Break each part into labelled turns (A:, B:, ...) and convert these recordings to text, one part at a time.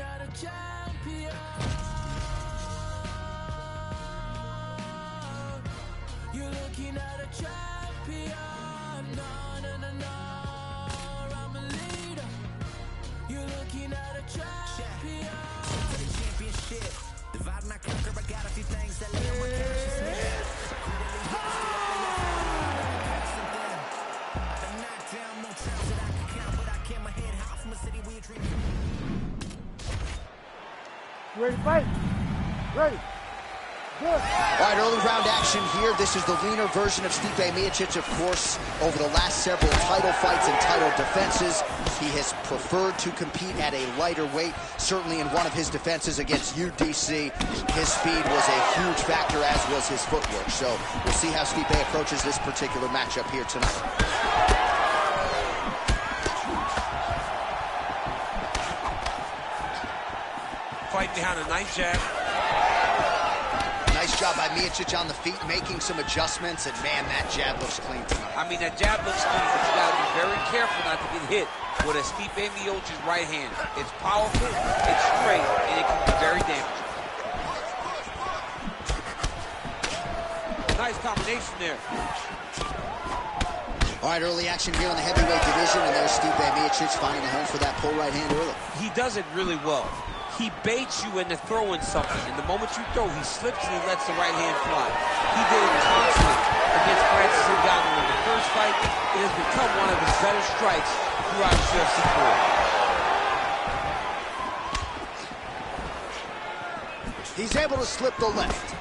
A: at a champion. You're looking at a champion. No, no, no, no. I'm a leader. You're looking at a champion. For the championship. Divide and I conquer. I got a few things that lay on my consciousness.
B: Ready to fight? Ready. Good.
C: All right, early round action here. This is the leaner version of Stipe Miocic, of course. Over the last several title fights and title defenses, he has preferred to compete at a lighter weight. Certainly in one of his defenses against UDC, his speed was a huge factor, as was his footwork. So we'll see how Stipe approaches this particular matchup here tonight.
D: Fight behind a nice jab.
C: Nice job by Miocic on the feet, making some adjustments, and man, that jab looks clean tonight.
D: I mean, that jab looks clean, but you gotta be very careful not to get hit with a Stipe Miocic's right hand. It's powerful, it's straight, and it can be very damaging. Nice combination there.
C: All right, early action here in the heavyweight division, and there's Stipe Miocic finding a home for that pull right hand early.
D: He does it really well. He baits you into throwing something, and the moment you throw, he slips and he lets the right hand fly. He did it constantly against Francis Ngannou in the first fight. It has become one of his better strikes throughout his UFC career.
C: He's able to slip the left.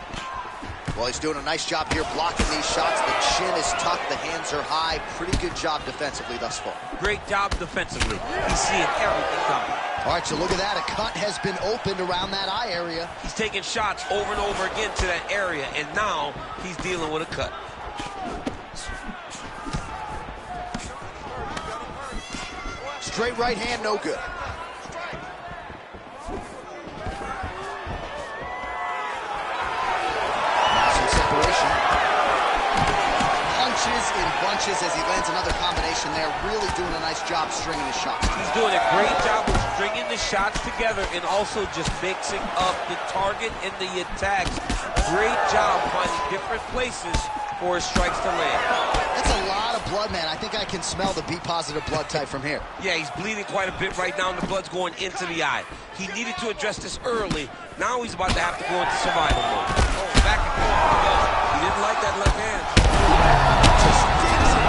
C: Well, he's doing a nice job here blocking these shots. The chin is tucked, the hands are high. Pretty good job defensively thus far.
D: Great job defensively. He's seeing everything coming.
C: All right, so look at that. A cut has been opened around that eye area.
D: He's taking shots over and over again to that area, and now he's dealing with a cut.
C: Straight right hand, no good. Some separation. Punches in bunches as he lands another combination there. Really doing a nice job stringing his shots.
D: He's doing a great job of stringing the shots together and also just mixing up the target and the attacks. Great job finding different places for his strikes to land.
C: That's a lot of blood, man. I think I can smell the B-positive blood type from here.
D: Yeah, he's bleeding quite a bit right now, and the blood's going into the eye. He needed to address this early. Now he's about to have to go into survival mode. Oh, back and forth. He didn't like that left hand.
C: Just digs it.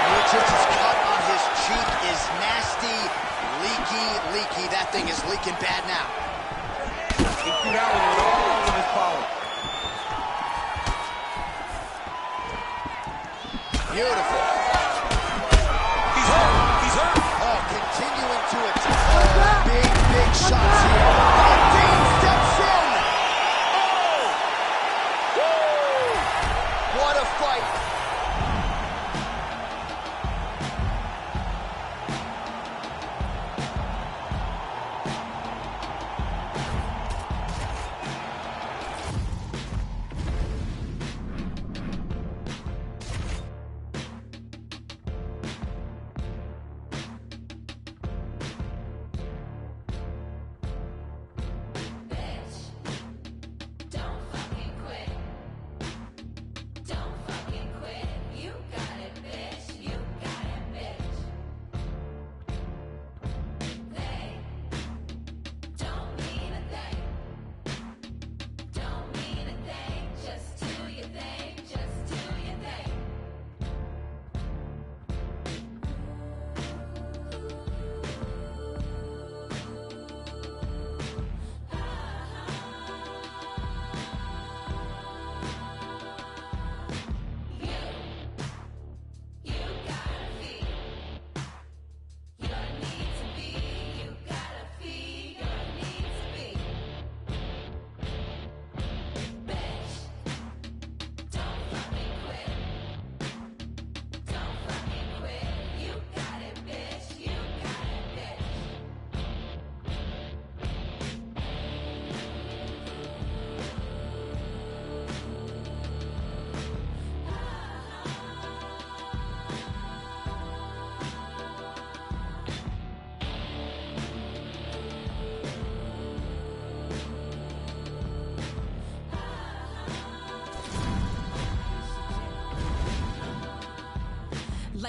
C: Miocic's cut on his cheek is nasty, leaky. That thing is leaking bad now.
D: He threw that one with all of his power.
C: Beautiful.
D: He's hurt.
C: Oh, continuing to attack. Big shots here. Oh, Dean steps in. Oh! Woo! What a fight.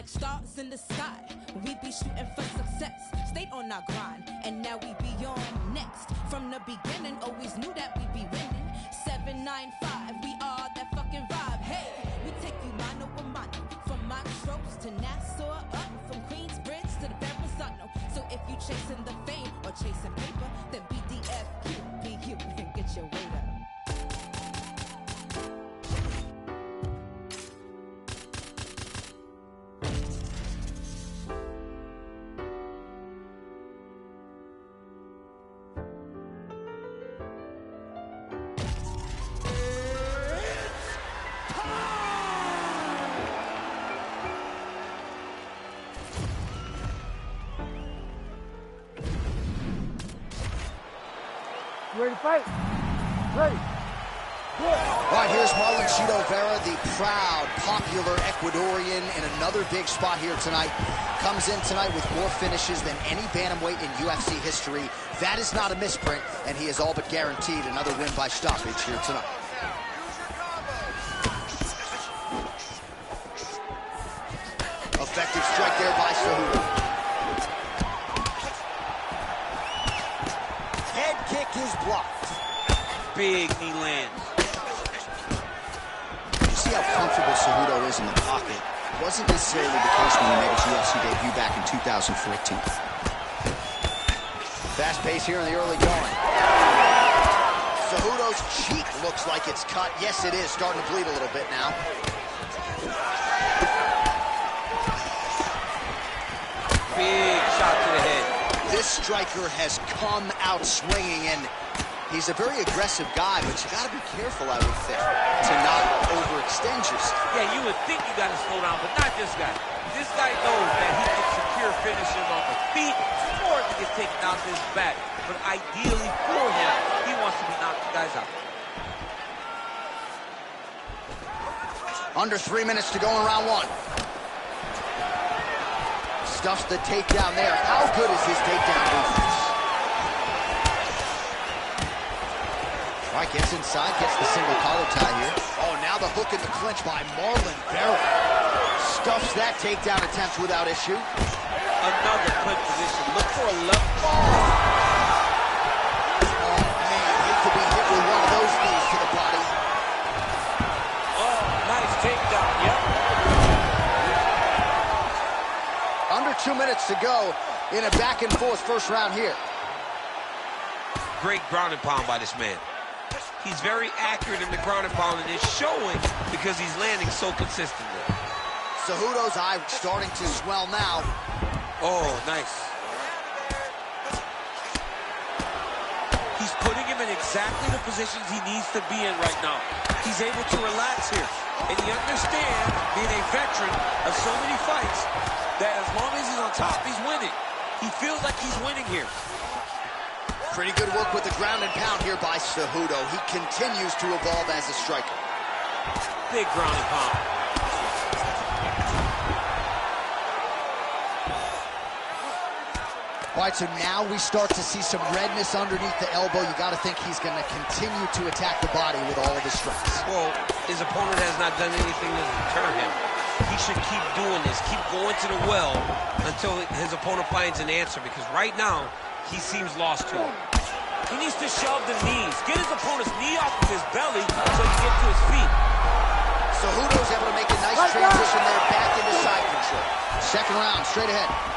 E: Stars in the sky, we be shooting for success. Stayed on our grind, and now we be on next. From the beginning, always knew that we be winning. 795, we are that fucking vibe. Hey, we take you mano a mano, from Montrose to Nassau, up from Queensbridge to the Verrazano. So if you chasing the fame or chasing paper, then BDFQ, be you and get your weight up.
B: You ready to fight? Ready. Good.
C: All right, here's Marlon Chito Vera, the proud, popular Ecuadorian, in another big spot here tonight. Comes in tonight with more finishes than any bantamweight in UFC history. That is not a misprint, and he is all but guaranteed another win by stoppage here tonight. Effective strike there by Cejudo. Head kick is blocked.
D: Big knee lands.
C: You see how comfortable Cejudo is in the pocket. It wasn't necessarily the case when he made his UFC debut back in 2014. Fast pace here in the early going. Cejudo's cheek looks like it's cut. Yes, it is. Starting to bleed a little bit now.
D: Big shot to the head.
C: This striker has come out swinging, and he's a very aggressive guy, but you gotta be careful, I would think, to not overextend yourself.
D: Yeah, you would think you got to slow down, but not this guy. This guy knows that he can secure finishes on the feet or to get taken out his back. But ideally for him, he wants to be knocking guys out.
C: Under 3 minutes to go in round one. Stuffs the takedown there. How good is his takedown defense? All right, gets inside, gets the single collar tie here. Oh, now the hook in the clinch by Marlon Vera. Stuffs that takedown attempt without issue.
D: Another clinch position. Look for a left.
C: Oh, man, he could be hit with one of those knees to the body.
D: Oh, nice takedown. Yep.
C: Under 2 minutes to go in a back-and-forth first round here.
D: Great ground and pound by this man. He's very accurate in the ground and pound, and it's showing because he's landing so consistently.
C: Cejudo's eye starting to swell now.
D: Oh, nice. He's putting him in exactly the positions he needs to be in right now. He's able to relax here. And he understands, being a veteran of so many fights, that as long as he's on top, he's winning. He feels like he's winning here.
C: Pretty good work with the ground and pound here by Cejudo. He continues to evolve as a striker.
D: Big ground and pound.
C: All right, so now we start to see some redness underneath the elbow. You got to think he's going to continue to attack the body with all of his strikes.
D: Well, his opponent has not done anything to deter him. He should keep doing this, keep going to the well until his opponent finds an answer, because right now, he seems lost to him. He needs to shove the knees, get his opponent's knee off of his belly so he can get to his feet.
C: Cejudo's able to make a nice transition there back into side control. Second round, straight ahead.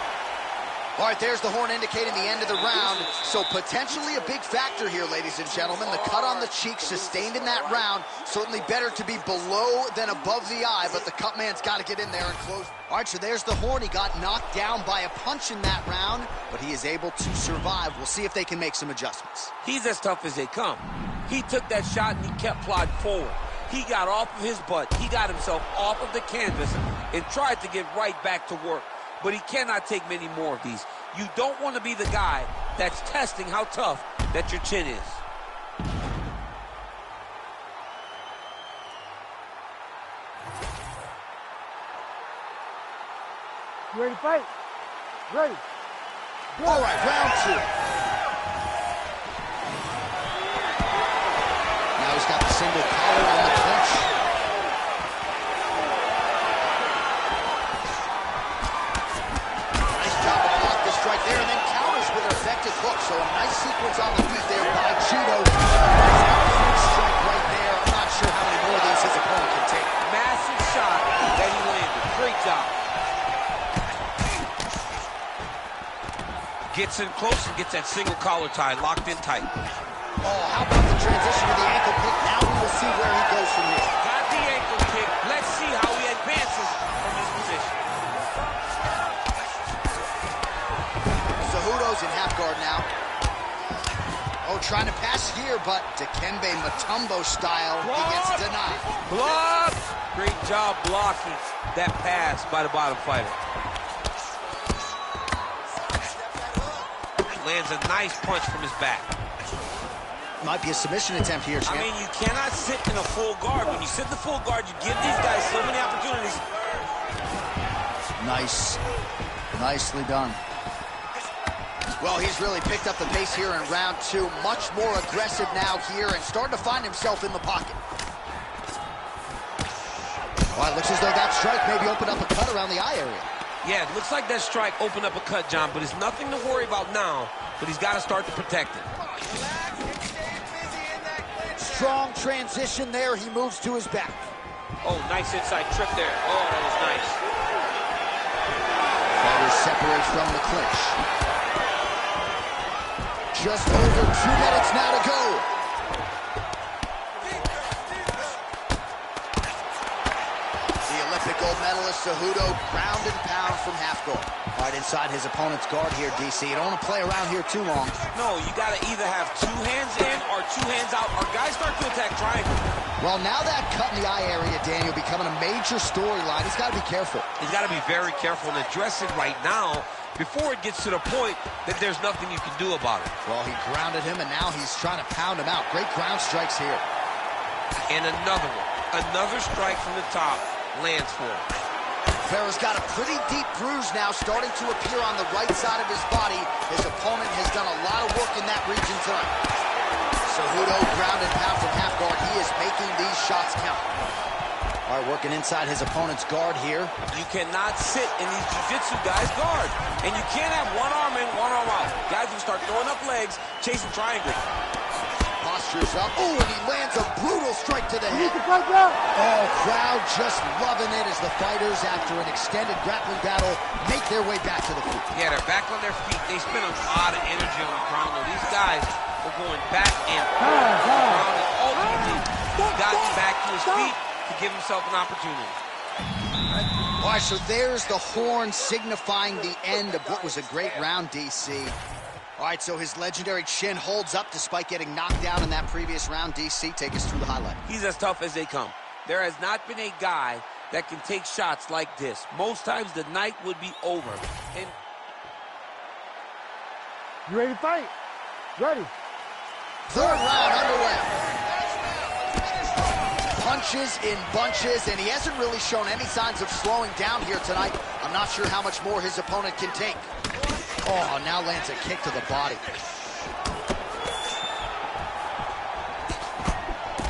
C: All right, there's the horn indicating the end of the round. So potentially a big factor here, ladies and gentlemen. The cut on the cheek sustained in that round. Certainly better to be below than above the eye, but the cut man's got to get in there and close. All right, so there's the horn. He got knocked down by a punch in that round, but he is able to survive. We'll see if they can make some adjustments.
D: He's as tough as they come. He took that shot and he kept plodding forward. He got off of his butt. He got himself off of the canvas and tried to get right back to work. But he cannot take many more of these. You don't want to be the guy that's testing how tough that your chin is.
B: You ready to fight? Ready. Go.
C: All right, round two. Now he's got the single collar on the clinch.
D: Gets in close and gets that single collar tie locked in tight.
C: Oh, how about the transition to the ankle kick? Now we will see where he goes from here.
D: Got the ankle kick. Let's see how he advances from this position.
C: Cejudo's in half guard now. Oh, trying to pass here, but Dikembe Mutombo style, he gets denied.
D: Block! Great job blocking that pass by the bottom fighter. Lands a nice punch from his back.
C: Might be a submission attempt here, champ.
D: I mean, you cannot sit in a full guard. When you sit in the full guard, you give these guys so many opportunities.
C: Nice. Nicely done. Well, he's really picked up the pace here in round two. Much more aggressive now here and starting to find himself in the pocket. Well, it looks as though that strike maybe opened up a cut around the eye area.
D: Yeah, it looks like that strike opened up a cut, John, but it's nothing to worry about now, but he's got to start to protect it.
C: Strong transition there. He moves to his back.
D: Oh, nice inside trip there. Oh, that was nice.
C: Fighters separate from the clinch. Just over 2 minutes now to go. The Olympic gold medalist Cejudo, ground and pound from half guard. Right inside his opponent's guard here, DC. You don't want to play around here too long.
D: No, you got to either have 2 hands in or 2 hands out, or guys start to attack triangle.
C: Well, now that cut in the eye area, Daniel, becoming a major storyline. He's got to be careful.
D: He's got to be very careful and address it right now before it gets to the point that there's nothing you can do about it.
C: Well, he grounded him, and now he's trying to pound him out. Great ground strikes here.
D: And another one. Another strike from the top lands for him.
C: Ferreira's got a pretty deep bruise now starting to appear on the right side of his body. His opponent has done a lot of work in that region tonight. Cejudo, ground and pound from half guard. He is making these shots count. All right, working inside his opponent's guard here.
D: You cannot sit in these jiu-jitsu guys' guard. And you can't have one arm in, one arm out. Guys will start throwing up legs, chasing triangle.
C: Postures up. Oh, and he lands a brutal strike to the
B: You need
C: head.
B: to fight now.
C: Oh, crowd just loving it as the fighters, after an extended grappling battle, make their way back to the feet.
D: Yeah, they're back on their feet. They spend a lot of energy on the ground. Though. These guys are going back and forth on the ground. And ultimately, he's gotten back to his feet to give himself an opportunity.
C: All right, so there's the horn signifying the end of what was a great round, DC. All right, so his legendary chin holds up despite getting knocked down in that previous round. DC, take us through the highlight.
D: He's as tough as they come. There has not been a guy that can take shots like this. Most times the night would be over. And
B: You ready to fight? Ready.
C: Third round underway. Punches in bunches, and he hasn't really shown any signs of slowing down here tonight. I'm not sure how much more his opponent can take. Oh, now lands a kick to the body.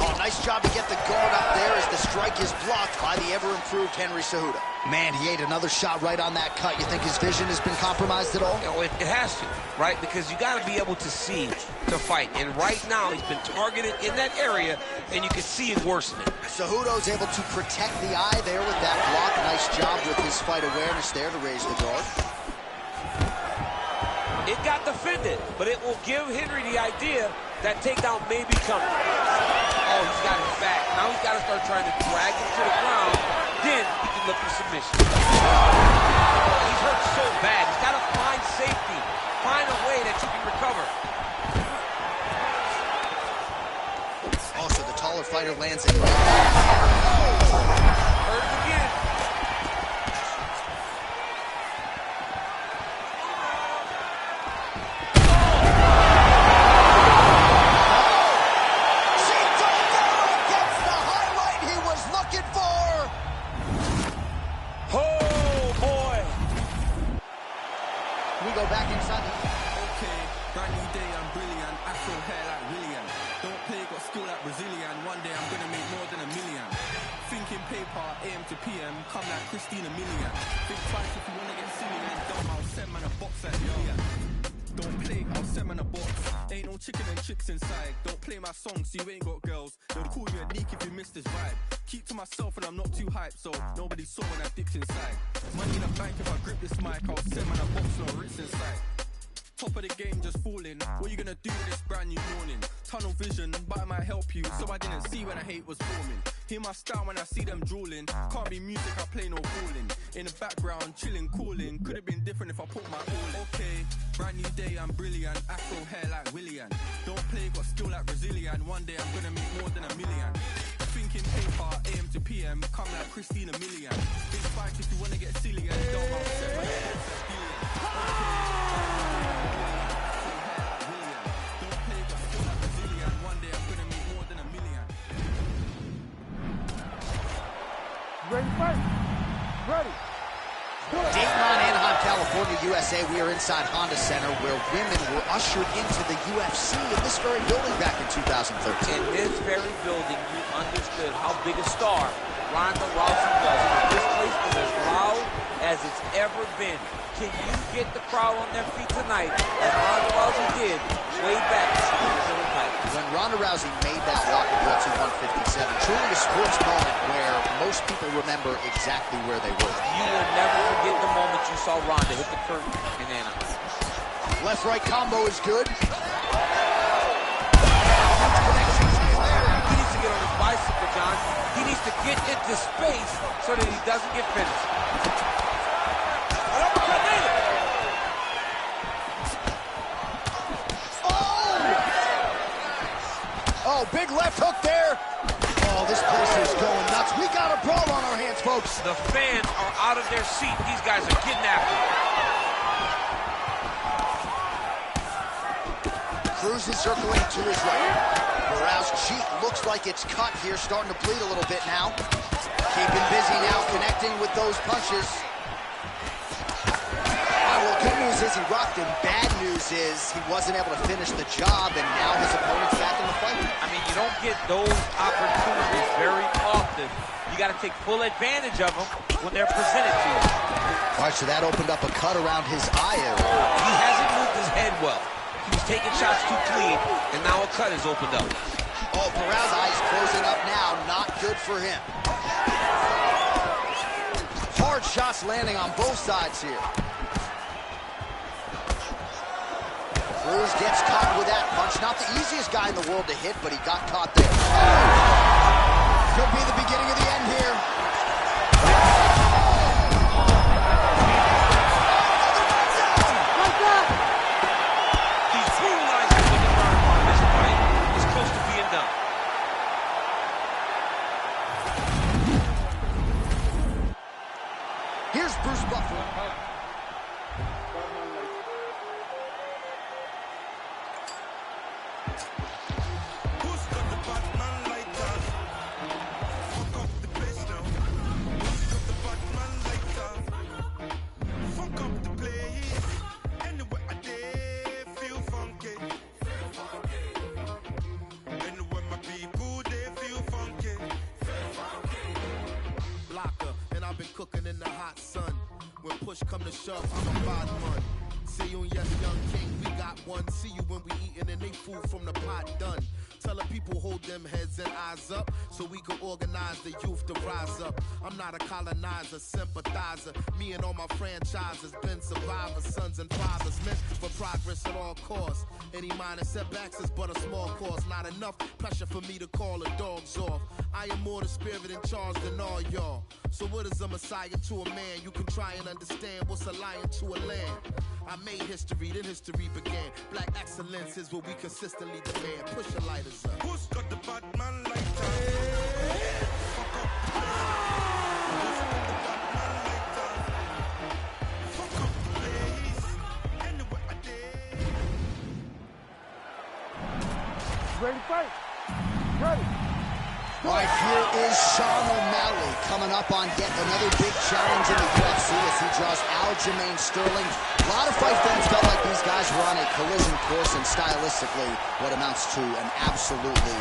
C: Oh, nice job to get the guard up there as the strike is blocked by the ever-improved Henry Cejudo. Man, he ate another shot right on that cut. You think his vision has been compromised at all?
D: you know, it has to, right? Because you got to be able to see to fight. And right now, he's been targeted in that area, and you can see it worsening.
C: Cejudo's able to protect the eye there with that block. Nice job with his fight awareness there to raise the guard.
D: It got defended, but it will give Henry the idea that takedown may be coming. Oh, he's got his back. Now he's got to start trying to drag him to the ground. Then he can look for submission. He's hurt so bad. He's got to find safety. Find a way that you can recover.
C: Also, the taller fighter lands it.
D: Hurt it again.
F: Chicken and chicks inside. Don't play my song so you ain't got girls. They'll call you a leak if you miss this vibe. Keep to myself and I'm not too hyped, so nobody saw when I dipped inside. Money in the bank, if I grip this mic, I'll send man a box, no Ritz inside. top of the game, just falling. What you gonna do this brand new morning? Tunnel vision, but it might help you. So I didn't see when the hate was forming. Hear my style when I see them drooling. Can't be music, I play no fooling. In the background, chilling, cooling. Could have been different if I put my all in. Okay, brand new day, I'm brilliant. Afro hair like Willian. Don't play, got skill like Brazilian. One day I'm gonna make more than $1 million. Thinking paper, AM to PM, come like Christina Milian. Big fight if you wanna get silly and don't upset my head. Don't play, got skill like Brazilian. One day I'm gonna make more than $1 million.
B: Ready to fight? Ready.
C: Dayton, Anaheim, California, USA. We are inside Honda Center where women were ushered into the UFC in this very building back in 2013.
D: In this very building, you understood how big a star Ronda Rousey was. This place was as loud as it's ever been. Can you get the crowd on their feet tonight as Ronda Rousey did way back in the title?
C: When Ronda Rousey made that walk at UFC 157, truly a sports moment where most people remember exactly where they were.
D: You will never forget the moment you saw Ronda hit the curtain in Anaheim.
C: Left-right combo is good.
D: He needs to get on his bicycle, John. He needs to get into space so that he doesn't get finished.
C: Oh, big left hook there. Oh, this place is going nuts. We got a brawl on our hands, folks.
D: The fans are out of their seat. These guys are getting after it.
C: Cruz is circling to his right. Barrow's cheek looks like it's cut here, starting to bleed a little bit now. Keeping busy now, connecting with those punches. Well, good news is he rocked him. Bad news is he wasn't able to finish the job, and now his opponent's back in the fight.
D: I mean, you don't get those opportunities very often. You got to take full advantage of them when they're presented to you.
C: All right, so that opened up a cut around his eye area.
D: He hasn't moved his head well. He was taking shots too clean, and now a cut has opened up.
C: Oh, Barrow's eye's closing up now. Not good for him. Hard shots landing on both sides here. Cruz gets caught with that punch. Not the easiest guy in the world to hit, but he got caught there. Could be the beginning of the end here.
D: He's brutalizing the guard. This fight is close to being done.
C: Here's Bruce Buffer.
G: Cooking in the hot sun. When push come to shove, I'm a bottom one. See you, yes, young king, we got one. See you when we eating and they food from the pot done. Tell the people hold them heads and eyes up so we can organize the youth to rise up. I'm not a colonizer, sympathizer. Me and all my franchises been survivors, sons and fathers meant for progress at all costs. Any minor setbacks is but a small cost. Not enough pressure for me to call the dogs off. I am more the spirit in charge than all y'all. So what is a messiah to a man? You can try and understand what's a lion to a lamb. I made history, then history began. Black excellence is what we consistently demand. Push your lighters up. Who's got the bad man like that? Fuck up the place. Fuck up the place. Anywhere I dare.
B: Ready to fight? Ready.
C: All right, here is Sean O'Malley coming up on yet another big challenge in the UFC as he draws Aljamain Sterling. A lot of fight fans felt like these guys were on a collision course, and stylistically, what amounts to an absolutely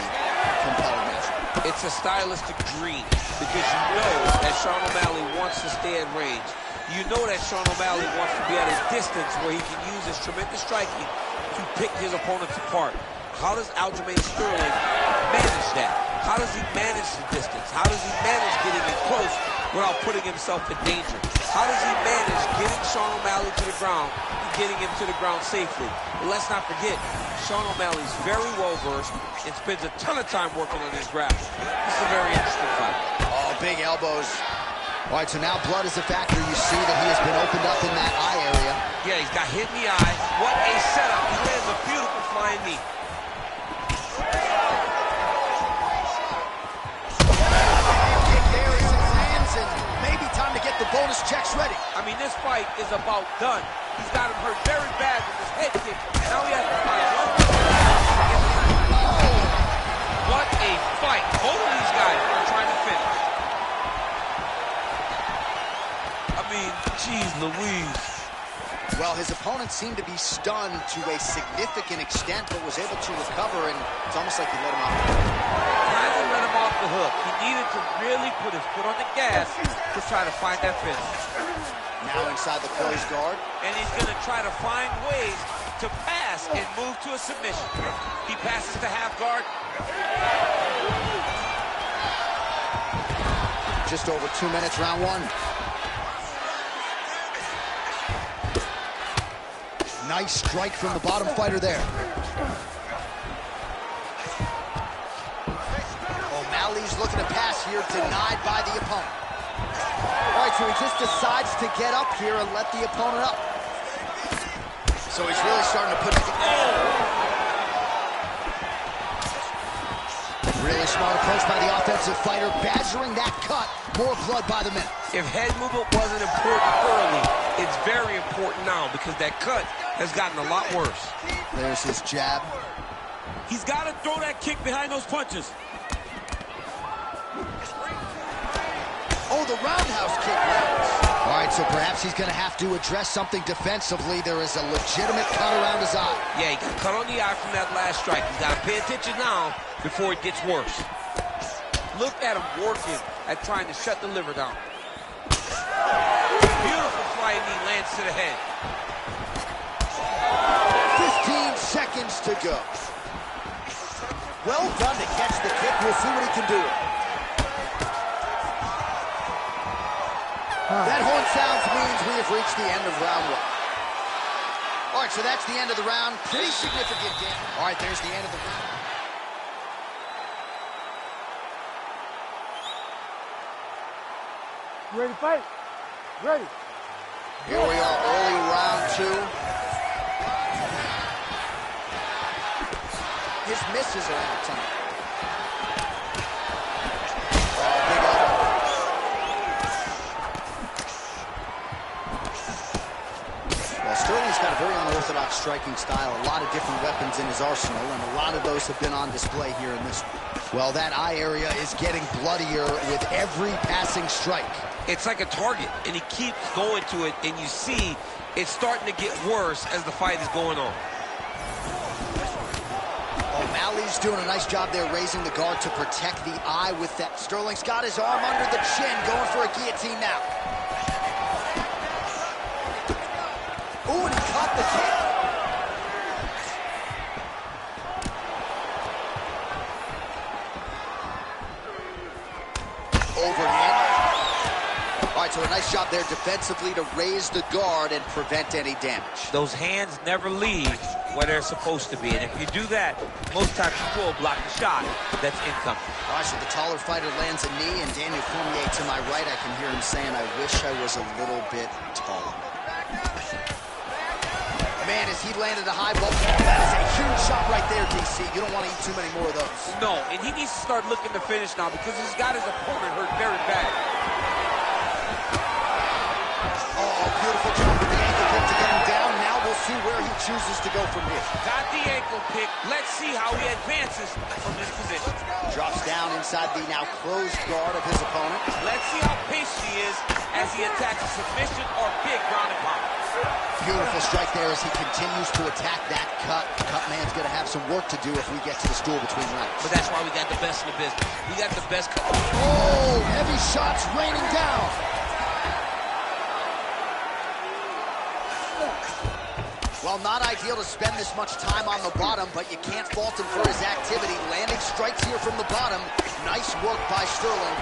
C: compelling match.
D: It's a stylistic dream because you know that Sean O'Malley wants to stay at range. You know that Sean O'Malley wants to be at a distance where he can use his tremendous striking to pick his opponents apart. How does Aljamain Sterling manage that? How does he manage the distance? How does he manage getting in close without putting himself in danger? How does he manage getting Sean O'Malley to the ground and getting him to the ground safely? But let's not forget, Sean O'Malley's very well versed and spends a ton of time working on his grab. This is a very interesting fight.
C: Oh, big elbows. All right, so now blood is a factor. You see that he has been opened up in that eye area.
D: Yeah, he's got hit in the eye. What a setup. He lands a beautiful flying knee.
C: Kick there as it lands, and maybe time to get the bonus checks ready.
D: I mean, this fight is about done. He's got him hurt very bad with his head kick. Now he has to find one. What a fight. Both of these guys are trying to finish. I mean, geez Louise.
C: Well, his opponent seemed to be stunned to a significant extent, but was able to recover, and it's almost like he let him off the hook.
D: Trying to let him off the hook. He needed to really put his foot on the gas to try to find that finish.
C: Now inside the closed guard.
D: And he's going to try to find ways to pass and move to a submission. He passes to half guard.
C: Just over 2 minutes, round one. Nice strike from the bottom fighter there. O'Malley's looking to pass here, denied by the opponent. All right, so he just decides to get up here and let the opponent up. So he's really starting to put it together. Really smart approach by the offensive fighter, badgering that cut. More blood by the minute.
D: If head movement wasn't important early, it's very important now because that cut has gotten a lot worse.
C: There's his jab.
D: He's got to throw that kick behind those punches.
C: Oh, the roundhouse kick lands. All right, so perhaps he's going to have to address something defensively. There is a legitimate cut around his eye.
D: Yeah, he got cut on the eye from that last strike. He's got to pay attention now before it gets worse. Look at him working at trying to shut the liver down. Beautiful flying knee lands to the head.
C: 15 seconds to go. Well done to catch the kick. We'll see what he can do. That horn sounds means we have reached the end of round one. All right, so that's the end of the round. Pretty significant game. All right, there's the end of the round.
B: You ready to fight? Ready.
C: Here we are, early round two. His misses are out of time. Oh, big elbow. Well, Sterling's got a very unorthodox striking style, a lot of different weapons in his arsenal, and a lot of those have been on display here in this one. Well, that eye area is getting bloodier with every passing strike.
D: It's like a target, and he keeps going to it, and you see it's starting to get worse as the fight is going on.
C: O'Malley's doing a nice job there raising the guard to protect the eye with that. Sterling's got his arm under the chin, going for a guillotine now. Ooh, and he caught the kick. Overhand. All right, so a nice job there defensively to raise the guard and prevent any damage.
D: Those hands never leave where they're supposed to be, and if you do that, most times you will block the shot that's incoming.
C: All right, so the taller fighter lands a knee, and Daniel Cormier to my right, I can hear him saying, I wish I was a little bit taller. Man, as he landed a high ball, that is a huge shot right there, DC. You don't want to eat too many more of those.
D: No, and he needs to start looking to finish now because he's got his opponent hurt very bad.
C: Oh, beautiful job with the ankle pick to get him down. Now we'll see where he chooses to go from here.
D: Got the ankle pick. Let's see how he advances from this position.
C: Drops down inside the now closed guard of his opponent.
D: Let's see how patient he is as he attacks a submission or big ground and pound.
C: Beautiful strike there as he continues to attack that cut. Cut man's going to have some work to do if we get to the stool between rounds.
D: But that's why we got the best in the business. We got the best cut.
C: Oh, heavy shots raining down. Well, not ideal to spend this much time on the bottom, but you can't fault him for his activity. Landing strikes here from the bottom. Nice work by Sterling.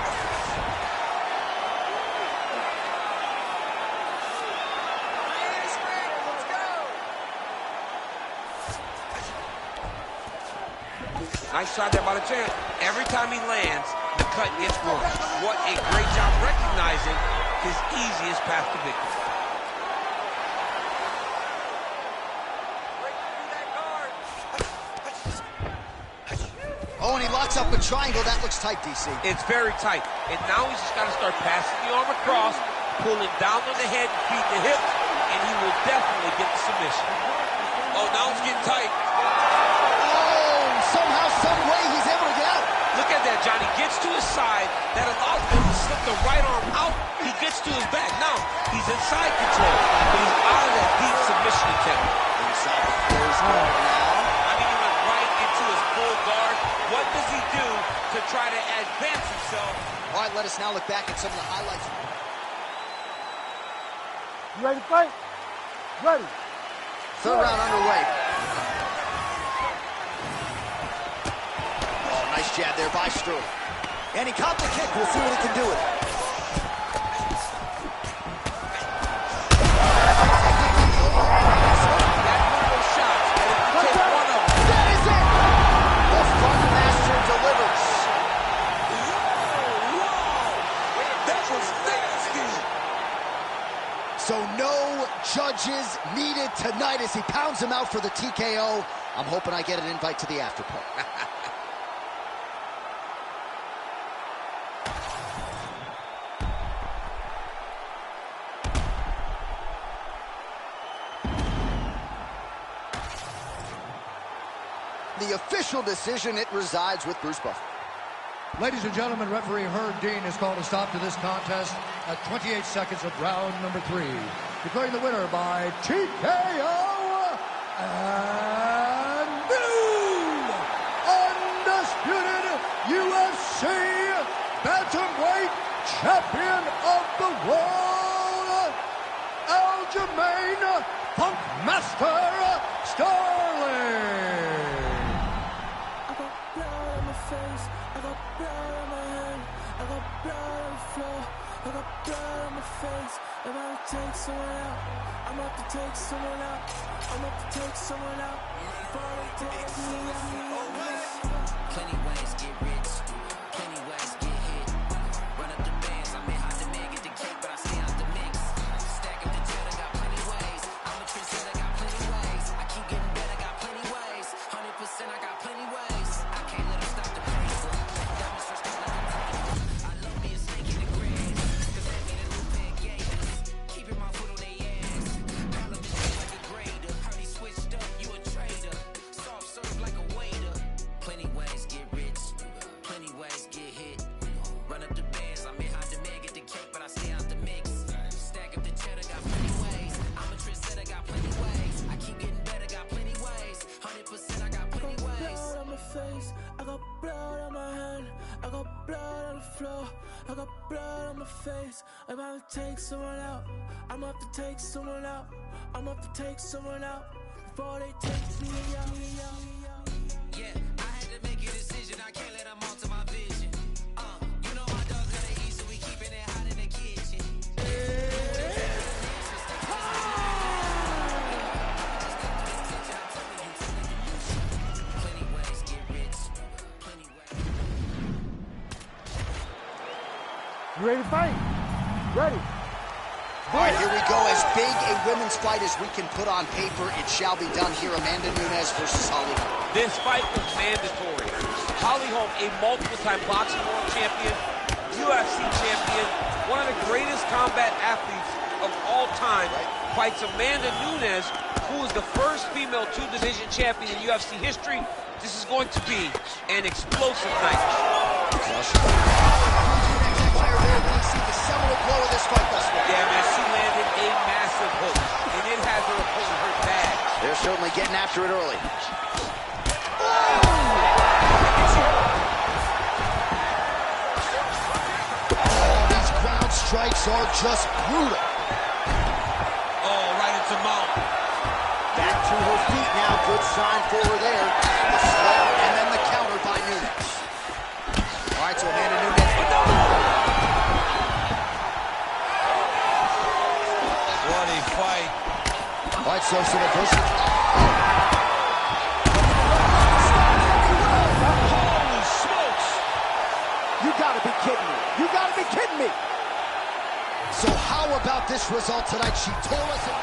D: Nice shot there by the champ. Every time he lands, the cut gets worse. What a great job recognizing his easiest path to victory.
C: Oh, and he locks up a triangle. That looks tight, DC.
D: It's very tight. And now he's just got to start passing the arm across, pulling down on the head, feed the hip, and he will definitely get the submission. Oh, now it's getting tight.
C: Oh, somehow, some way, he's able to get out.
D: Look at that, Johnny. Gets to his side. That allows him to slip the right arm out. He gets to his back. Now, he's in side control, but he's out of that deep submission attempt.
C: Inside the close guard now.
D: I mean, he went right into his full guard. What does he do to try to advance himself?
C: All right, let us now look back at some of the highlights.
B: You ready to fight? Ready.
C: Third round underway. Oh, nice jab there by Sterling. And he caught the kick. We'll see what he can do with it.
D: That's one of those shots. And if you take one of them,
C: That is it! The Funk Master delivers.
D: that was nasty.
C: So no judges needed tonight as he pounds him out for the TKO. I'm hoping I get an invite to the after party. The official decision, it resides with Bruce Buffer.
H: Ladies and gentlemen, referee Herb Dean has called a stop to this contest at 28 seconds of round number 3. Declaring the winner by TKO and new undisputed UFC bantamweight champion of the world, Aljamain Funk Master Sterling.
A: I got blood on my face, I got blood on my hand, I got blood on the floor, I got blood on my face. If I take someone out, I'm up to take someone out, I'm up to take someone out. Before they take me out.
I: Plenty ways get rich, plenty ways get hit. Run up the bands, I may have to man get the cake, but I stay out the mix. Stack up the cheddar, got plenty ways. I'm a trendsetter, got plenty ways. I keep getting better, got plenty ways. 100% I got plenty ways. I can't let them stop the pace. Diamonds first come like a paper. I love me a snake in the grass, cause that mean a new pair of gators. Keeping my foot on their ass. Call up the shit like a grader. Heard he switched up, you a trader. Soft serve like a waiter. Plenty ways get rich, plenty ways get hit. Run up the bands, I may hide the man, get the cake, but I stay out the mix. Stack up the cheddar, got plenty ways. I'm a trendsetter, got plenty ways. I keep getting better, got plenty ways. 100% I got plenty ways.
A: Blood on my face, I got blood on my hand, I got blood on the floor, I got blood on my face. I'm about to take someone out, I'm up to take someone out, I'm up to take someone out. Before they take me out.
I: Yeah, I had to make a decision, I can't let them alter my vision. You know my dog gotta eat, so we keeping it hot in the kitchen. Plenty ways get rich, plenty ways.
B: You ready to fight? Ready.
C: All right, here we go. As big a women's fight as we can put on paper, it shall be done here. Amanda Nunes versus Holly Holm.
D: This fight was mandatory. Holly Holm, a multiple-time boxing world champion, UFC champion, one of the greatest combat athletes of all time, fights Amanda Nunes, who is the first female two-division champion in UFC history. This is going to be an explosive night.
C: We see the seminal blow of this fight thus far.
D: Yeah, man, she landed a massive hook, and it has her opponent hurt bad.
C: They're certainly getting after it early. Oh, these ground strikes are just brutal.
D: Oh, right into mount.
C: Back to her feet now. Good sign for her there. The slip and then the counter by Nunes. All right, so Amanda Nunes.
D: What a fight.
C: All right, so some adversity.
B: gotta be kidding me. You gotta be kidding me.
C: So how about this result tonight? She tore us in.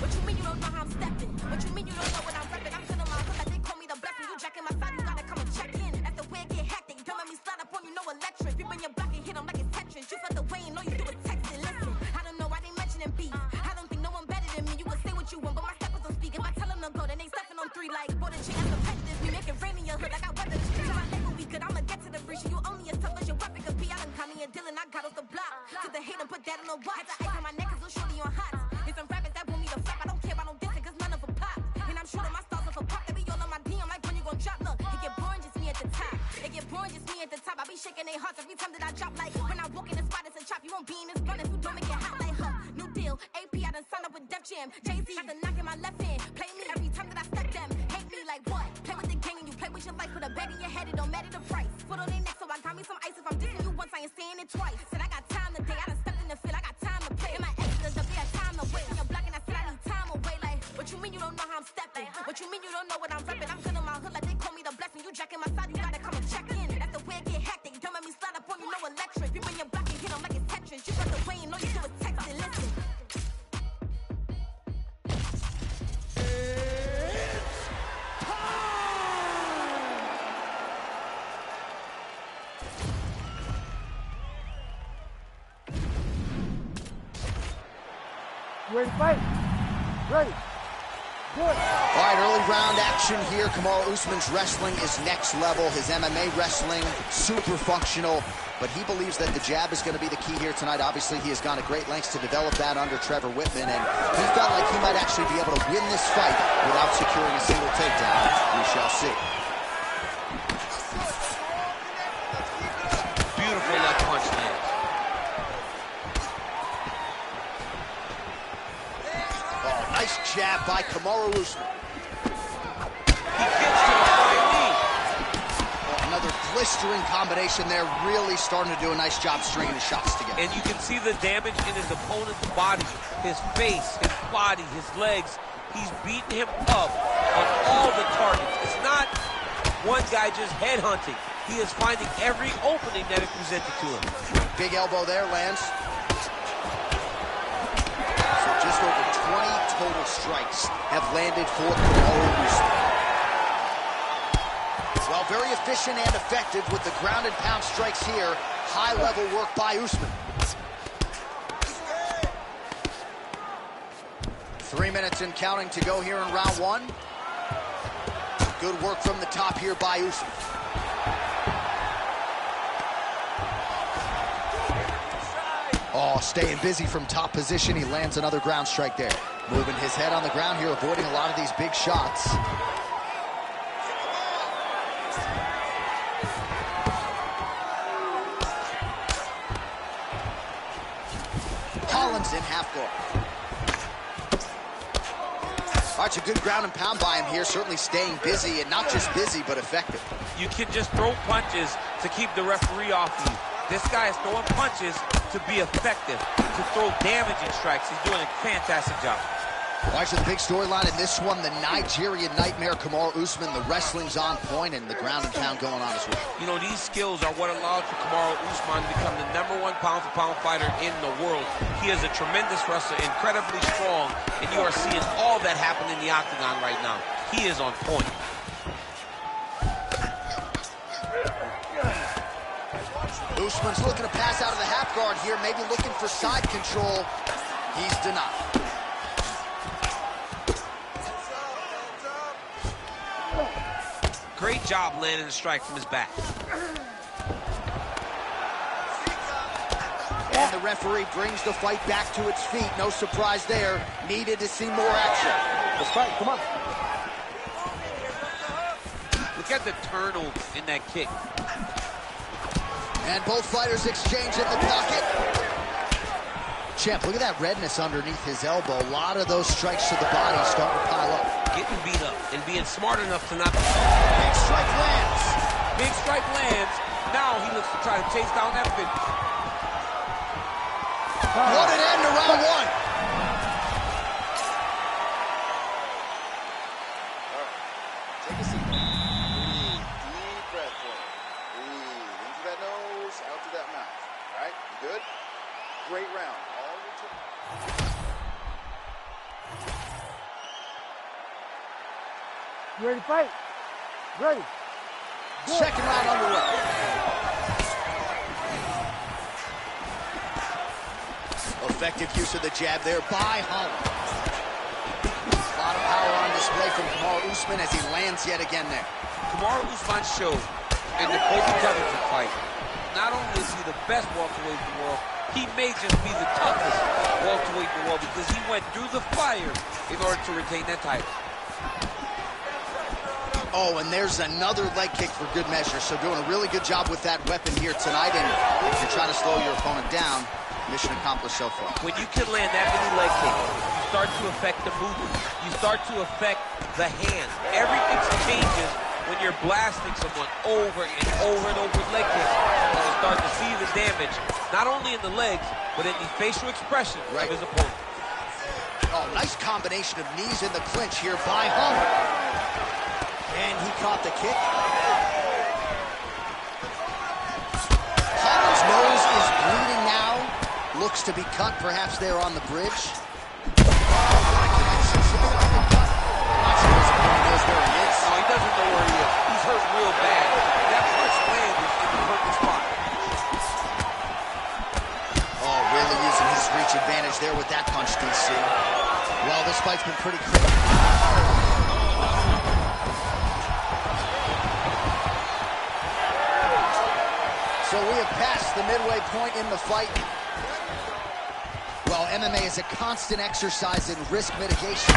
E: What you mean you don't know how I'm stepping? What you mean you don't know what I'm repping? I'm feeling my hood like they call me the blessing. You jacking my side, you gotta come and check in. After where get hectic, don't make me slide up on you, no electric. You bring your block and hit them like it's Tetris. You felt the way and all you do is text it. Listen, I don't know why they mentioning beef. I don't think no one better than me. You can say what you want, but my steppers don't speak. If I tell them to go, then they stepping on 3 like boy, the chick as competitive. Me make it rain in your hood like I weather chick. So I label we good, I'ma get to the breach. You only as tough as your weapon could be. I done caught me and Dylan, I got off the block. To the hate and put that on the watch. Had the ice on my neck, cause little shorty on hot. It's some rappers that want me to flop. I don't care about no dissing, cause none of them pop. And I'm shooting my stars off a pop. They be all on my DM like when you gon' drop. Look, it get boring, just me at the top. It get boring, just me at the top. I be shaking their hearts every time that I drop. Like when I walk in the spot, it's a chop. You won't be in this blunt if you don't make it hot. Like new deal. AP, I done signed up with Def Jam. Jay-Z, I done knock in my left hand. Play me every time that I step them. Hate me like what? Play with the gang and you play with your life. Put a bag in your head, it don't matter the price. Put on their neck, so I got me some ice. If I'm dissing you once, I ain't saying it twice. Said I got time today. I done stepped in the field. I got time to play. And my extras up there, time to wait. You're blocking, I said I need time away. Like, what you mean you don't know how I'm stepping? What you mean you don't know what I'm repping? I'm good in my hood like they call me the blessing. You jacking my side, you gotta come and check in. That's the way it get hectic. Don't make me slide up on you, no electric. You bring your block and hit them like it's Tetris. You got the way and all you do is text it. Listen.
B: You ready to fight? Ready. Good.
C: All right, early round action here. Kamaru Usman's wrestling is next level. His MMA wrestling, super functional. But he believes that the jab is going to be the key here tonight. Obviously, he has gone to great lengths to develop that under Trevor Whitman. And he felt like he might actually be able to win this fight without securing a single takedown. We shall see.
D: Beautiful left punch lands.
C: Oh, nice jab by Kamaru Usman.
D: He gets to the flying knee.
C: Another blistering combination there, really starting to do a nice job stringing the shots together.
D: And you can see the damage in his opponent's body, his face, his body, his legs. He's beating him up on all the targets. It's not one guy just headhunting. He is finding every opening that is presented to him.
C: Big elbow there, lands. So just over 20 total strikes have landed for Kamaru Usman. Well, very efficient and effective with the ground and pound strikes here. High-level work by Usman. 3 minutes and counting to go here in round one. Good work from the top here by Usman. Oh, staying busy from top position. He lands another ground strike there. Moving his head on the ground here, avoiding a lot of these big shots. Collins in half guard. All right, it's a good ground and pound by him here, certainly staying busy, and not just busy, but effective.
D: You can just throw punches to keep the referee off you. This guy is throwing punches to be effective, to throw damaging strikes. He's doing a fantastic job.
C: All right, so the big storyline in this one, the Nigerian Nightmare, Kamaru Usman. The wrestling's on point and the ground and pound going on as well.
D: You know, these skills are what allowed for Kamaru Usman to become the #1 pound-for-pound fighter in the world. He is a tremendous wrestler, incredibly strong, and you are seeing all that happen in the octagon right now. He is on point.
C: Usman's looking to pass out of the half guard here, maybe looking for side control. He's denied.
D: Great job landing the strike from his back.
C: And the referee brings the fight back to its feet. No surprise there. Needed to see more action.
B: Let's fight, come on.
D: Look at the turnover in that kick.
C: And both fighters exchange in the pocket. Champ, look at that redness underneath his elbow. A lot of those strikes to the body starting to pile up.
D: Getting beat up and being smart enough to not...
C: Big strike lands.
D: Big strike lands. Now he looks to try to chase down that finish.
C: What an end to round one.
J: Take a seat. Breathe. Deep breath for me. Breathe. In through that nose, out through that mouth. All right? You good? Great round. All your turn.
B: You ready to fight? Ready. Good.
C: Second round underway. Effective use of the jab there by Holland. A lot of power on display from Kamaru Usman as he lands yet again there.
D: Kamaru Usman showed in the Colby Covington fight, not only is he the best welterweight in the world, he may just be the toughest welterweight in the world because he went through the fire in order to retain that title.
C: Oh, and there's another leg kick for good measure. So doing a really good job with that weapon here tonight. And if you're trying to slow your opponent down, mission accomplished so far.
D: When you can land that many leg kicks, you start to affect the movement. You start to affect the hands. Everything changes when you're blasting someone over and over and over with leg kicks. And you start to see the damage, not only in the legs, but in the facial expression of his opponent.
C: Oh, nice combination of knees in the clinch here by Holland. And he caught the kick. Holland's nose is bleeding now. Looks to be cut, perhaps there on the bridge. I'm not sure his opponent knows where he is.
D: No, he doesn't know where he is. He's hurt real bad. That punch landed in the perfect spot.
C: Oh, really using his reach advantage there with that punch, DC. Well, this fight's been pretty critical. So we have passed the midway point in the fight. Well, MMA is a constant exercise in risk mitigation.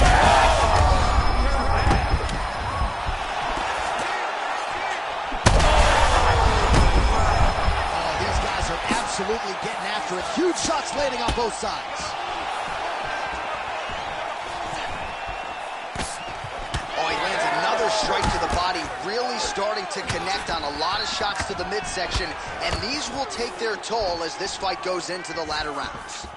C: Oh, these guys are absolutely getting after it. Huge shots landing on both sides. Oh, he lands another strike to the body, really starting to connect on a lot of shots to the midsection, and these will take their toll as this fight goes into the latter rounds.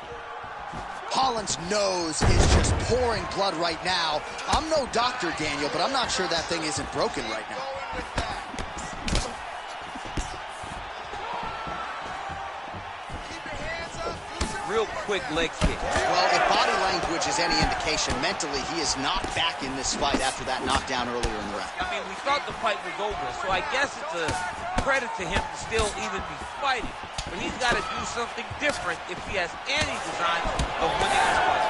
C: Holland's nose is just pouring blood right now. I'm no doctor, Daniel, but I'm not sure that thing isn't broken right now.
D: Real quick leg kick.
C: Well, if body language is any indication, mentally he is not back in this fight after that knockdown earlier in the round.
D: I mean, we thought the fight was over, so I guess it's a credit to him to still even be fighting. But he's got to do something different if he has any design of winning this fight.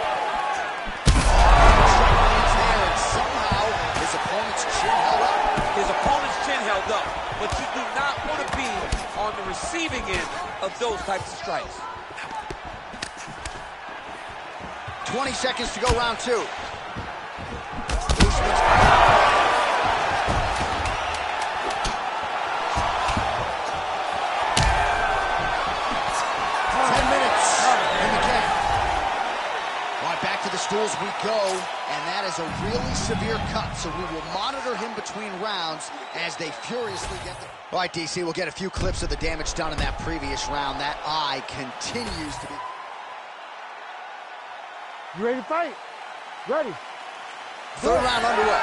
C: There, and somehow his opponent's chin held up.
D: His opponent's chin held up, but you do not want to be on the receiving end of those types of strikes.
C: 20 seconds to go, round two. 10 minutes in the game. All right, back to the stools we go, and that is a really severe cut, so we will monitor him between rounds as they furiously get the... All right, DC, we'll get a few clips of the damage done in that previous round. That eye continues to be...
B: You ready to fight? Ready.
C: Third round underway.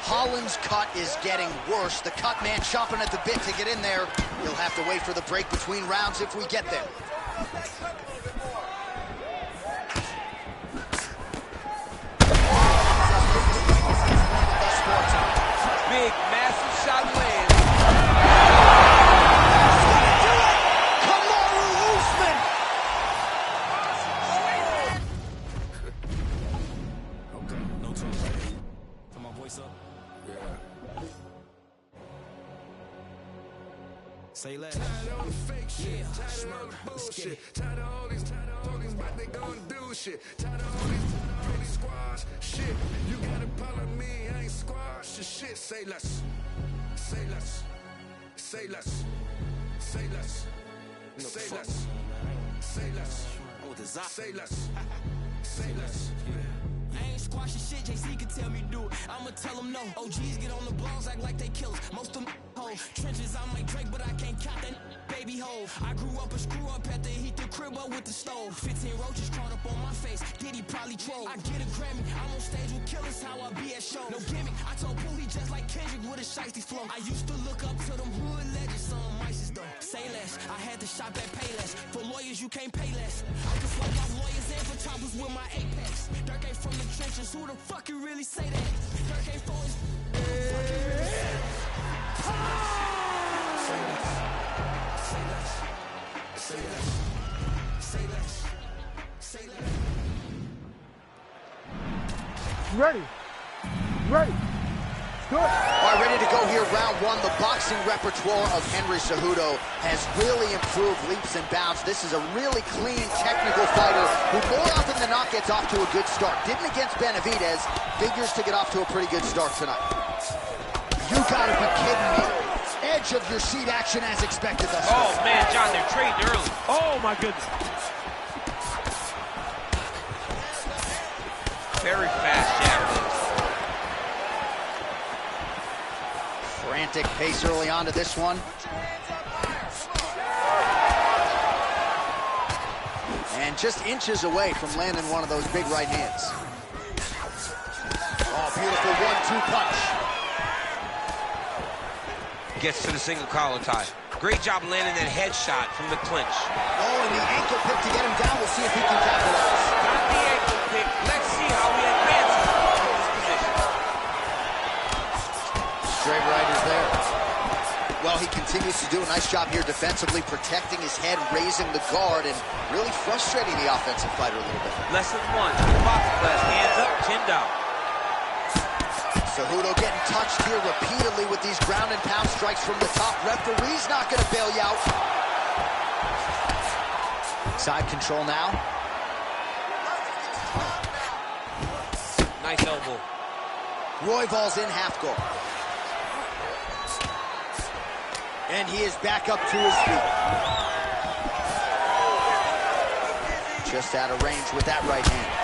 C: Holland's cut is getting worse. The cut man chomping at the bit to get in there. He'll have to wait for the break between rounds if we get there.
D: Big, massive shot lands.
C: Kamaru Usman!
K: Okay, no talk. Turn my voice up. Yeah. Say less.
L: Tired of all the fake shit. Tired of all the bullshit. Tired of all these but they gon' do shit. Tired of all these squash shit. You gotta follow me, I ain't squash the shit. Say less. Say less. Say less. Say less. Say less. Say less. Say less. Say less.
I: I ain't squashing shit, JC can tell me do it. I'm I'ma tell them no. OGs get on the blogs, act like they killers. Most of them hoes. Trenches, I'm like Drake, but I can't count that baby hole. I grew up a screw up at the heat the crib up with the stove. 15 roaches crawled up on my face. Did he probably troll? I get a Grammy. I'm on stage with killers, how I be at shows. No gimmick. I told Pooh he just like Kendrick with a shiesty flow. I used to look up to them hood legends, some mices though. Say less. I had to shop at Payless. For lawyers, you can't pay less. I can fuck my lawyers and for choppers with my Apex. Dirk ain't from the trenches. Who the fuck you really say that? Dirk ain't for his. Say less. Say less. Say less. Say less.
B: Ready. Ready. Good.
C: All right, ready to go here, round one. The boxing repertoire of Henry Cejudo has really improved leaps and bounds. This is a really clean, technical fighter who more often than not gets off to a good start. Didn't against Benavidez, figures to get off to a pretty good start tonight. You gotta be kidding me. Edge of your seat action as expected thus far.
D: Oh, man, John, they're trading early. Oh, my goodness. Very fast jab.
C: Frantic pace early on to this one. And just inches away from landing one of those big right hands. Oh, beautiful 1-2 punch.
D: Gets to the single collar tie. Great job landing that headshot from the clinch.
C: Oh, and the ankle pick to get him down. We'll see if he can capitalize.
D: Got the ankle pick. Let's see how he advances in this position.
C: Straight right is there. Well, he continues to do a nice job here defensively, protecting his head, raising the guard, and really frustrating the offensive fighter a little bit.
D: Lesson one, box class, hands up, chin down.
C: Cejudo getting touched here repeatedly with these ground and pound strikes from the top. Referee's not going to bail you out. Side control now.
D: Nice elbow.
C: Royval's in half guard. And he is back up to his feet. Just out of range with that right hand.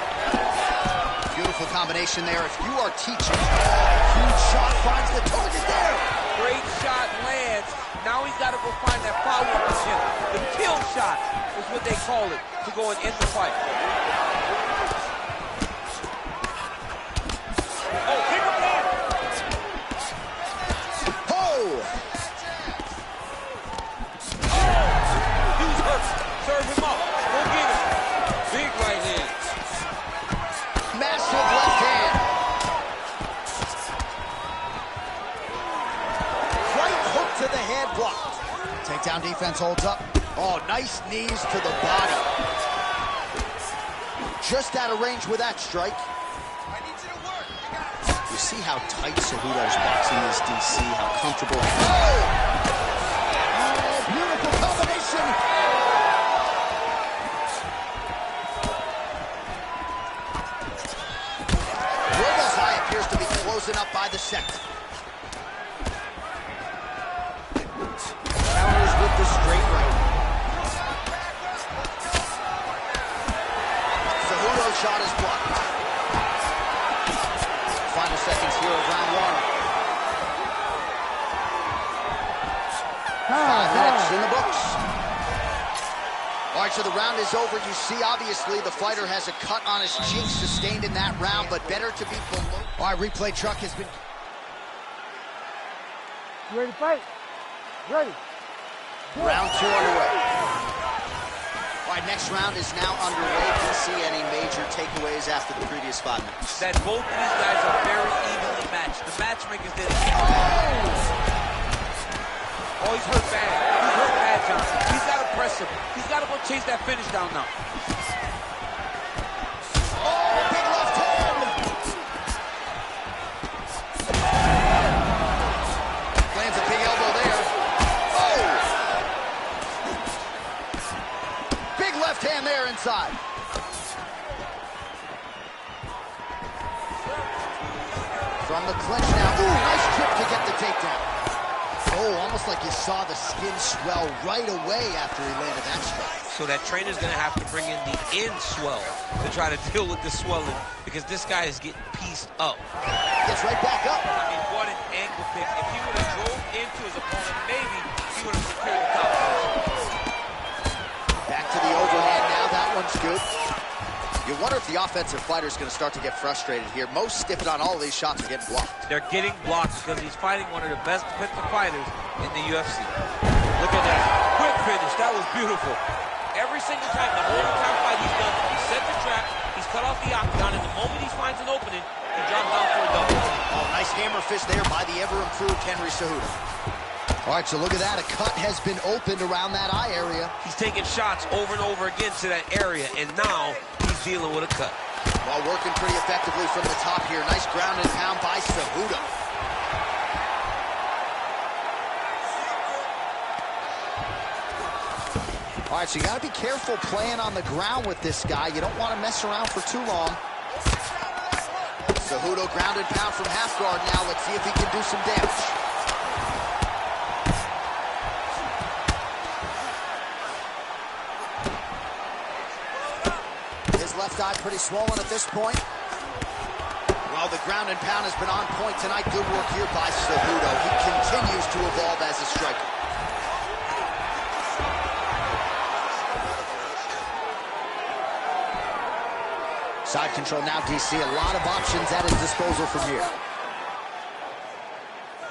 C: Beautiful combination there. If you are teaching, huge shot finds the target there.
D: Great shot lands. Now he's got to go find that follow-up position. The kill shot is what they call it to go and end the fight. Oh, kick him down.
C: Oh!
D: Dude's hurt. Serve him up. Go get him. Big right hand.
C: Massive left hand. Right hook to the head blocked. Takedown defense holds up. Oh, nice knees to the body. Just out of range with that strike. You see how tight Cejudo's boxing is, DC, how comfortable. Oh! Oh, beautiful combination. Royval's high appears to be closing up by the second. Counters with the straight right. Cejudo's shot is blocked. Final seconds here of round one. 5 minutes in the books. All right, so the round is over. You see, obviously, the fighter has a cut on his cheek sustained in that round, but better to be below. All right, replay truck has been...
B: You ready to fight? Ready.
C: Round 2 underway. All right, next round is now underway. Do you see any major takeaways after the previous 5 minutes?
D: That both of these guys are very evenly matched. The matchmakers did it. Oh, he's hurt bad. He's hurt bad, John. He's got to press him. He's got to go chase that finish down now.
C: Oh, big left hand. Lands a big elbow there. Oh! Big left hand there inside. From the clinch now. Ooh, nice trip to get the takedown. Oh, almost like you saw the skin swell right away after he landed that strike.
D: So that trainer's going to have to bring in the in swell to try to deal with the swelling because this guy is getting pieced up.
C: Gets right back up.
D: I mean, what an ankle pick. If he would have drove into his opponent, maybe he would have secured the top position.
C: Back to the overhand now. That one's good. You wonder if the offensive fighter is going to start to get frustrated here. Most, if not all of these shots are getting blocked.
D: They're getting blocked because he's fighting one of the best defensive fighters in the UFC. Look at that. Quick finish. That was beautiful. Every single time, the whole entire fight he's done, he set the trap, he's cut off the octagon, and the moment he finds an opening, he drops down for a double.
C: Oh, nice hammer fist there by the ever-improved Henry Cejudo. All right, so look at that. A cut has been opened around that eye area.
D: He's taking shots over and over again to that area, and now he's dealing with a cut.
C: While working pretty effectively from the top here. Nice ground and pound by Cejudo. All right, so you got to be careful playing on the ground with this guy. You don't want to mess around for too long. Cejudo ground and pound from half guard now. Let's see if he can do some damage. His left eye pretty swollen at this point. Well, the ground and pound has been on point tonight. Good work here by Cejudo. He continues to evolve as a striker. Side control now, DC. A lot of options at his disposal from here.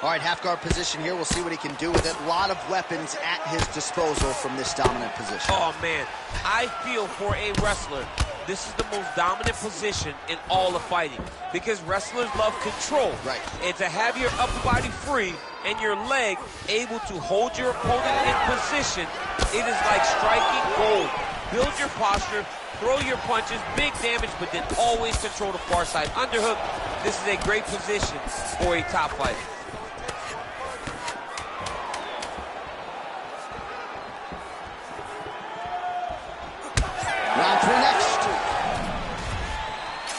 C: All right, half guard position here. We'll see what he can do with it. A lot of weapons at his disposal from this dominant position.
D: Oh, man. I feel for a wrestler, this is the most dominant position in all of fighting because wrestlers love control.
C: Right.
D: And to have your upper body free and your leg able to hold your opponent in position, it is like striking gold. Build your posture, throw your punches, big damage, but then always control the far side. Underhook, this is a great position for a top fighter.
C: Round three next.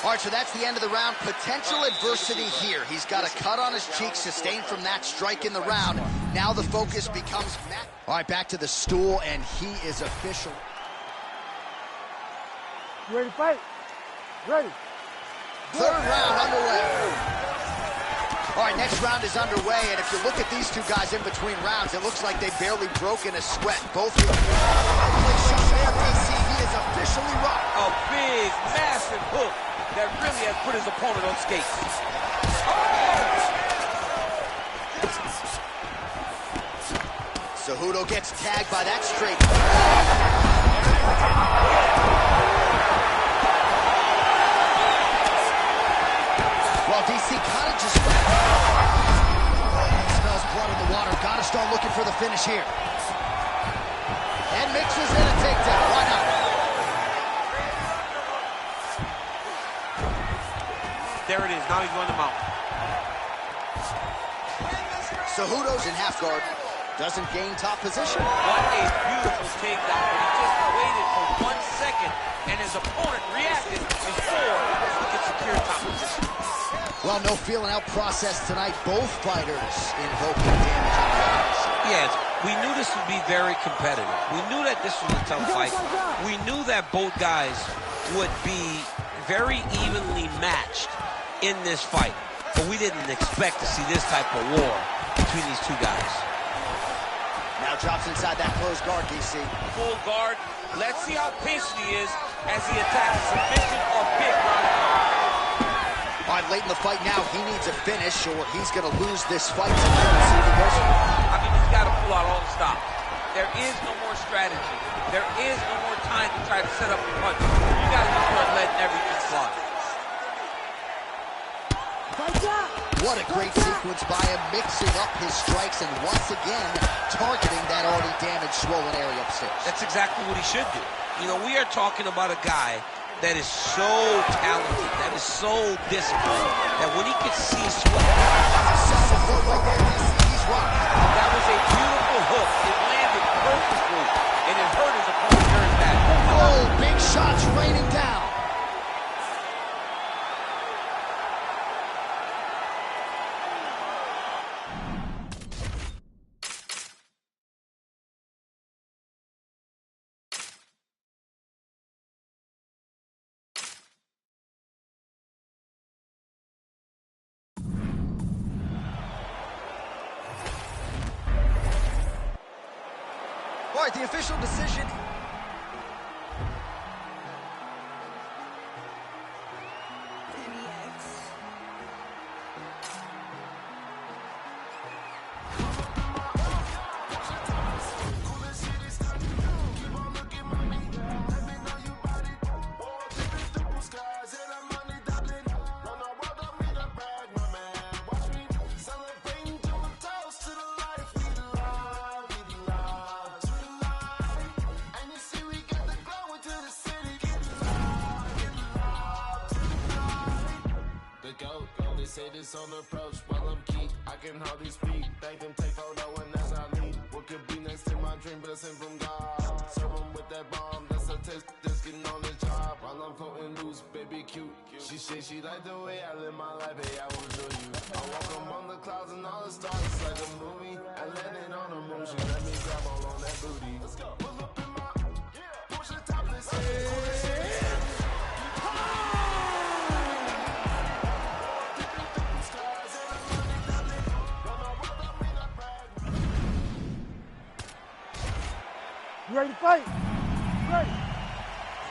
C: All right, so that's the end of the round. Potential adversity here. He's got a cut on his cheek sustained from that strike in the round. Now the focus becomes Matt. All right, back to the stool, and he is official.
B: You ready to fight? Ready.
C: Third round underway. All right, next round is underway, and if you look at these two guys in between rounds, it looks like they've barely broken a sweat. Both of them. DC, he is officially rocked.
D: A big, massive hook that really has put his opponent on skates.
C: Cejudo gets tagged by that straight. Well, DC kind of just smells blood in the water. Got to start looking for the finish here. And mixes in a takedown. Why not?
D: There it is. Now he's going to mount.
C: Cejudo's in half guard. Doesn't gain top position.
D: What a beautiful takedown. But he just waited for 1 second, and his opponent reacted before he could secure top position.
C: Well, no feeling out process tonight. Both fighters invoking damage on the offense.
D: Yes, we knew this would be very competitive. We knew that this was a tough fight. We knew that both guys would be very evenly matched in this fight. But we didn't expect to see this type of war between these two guys.
C: Now drops inside that closed guard, DC.
D: Full guard. Let's see how patient he is as he attacks submission or big ground.
C: All right, late in the fight now, he needs a finish or he's going to lose this fight. I
D: mean, he's got to pull out all the stops. There is no more strategy. There is no more time to try to set up the punch. You got to just start letting everything slide.
C: What a great sequence by him, mixing up his strikes and once again targeting that already damaged, swollen area upstairs.
D: That's exactly what he should do. You know, we are talking about a guy that is so talented, that is so disciplined, that when he could see sweat. That was a beautiful hook. It landed perfectly, and it hurt his opponent very bad.
C: Oh, big shots raining down. right, the official decision.
M: They say this on the approach while I'm key. I can hardly speak. Thank them, take photo and as I leave. What could be next to my dream, blessing from God. Serve 'em with that bomb, that's a taste. Just getting on the job while I'm floating loose, baby cute. She said she like the way I live my life, hey, I will show you. I walk among the clouds and all the stars like a movie. I landed on the moon, she let me grab all on that booty. Let's go. Pull up in my, push the top, let's
B: You ready to fight? Ready.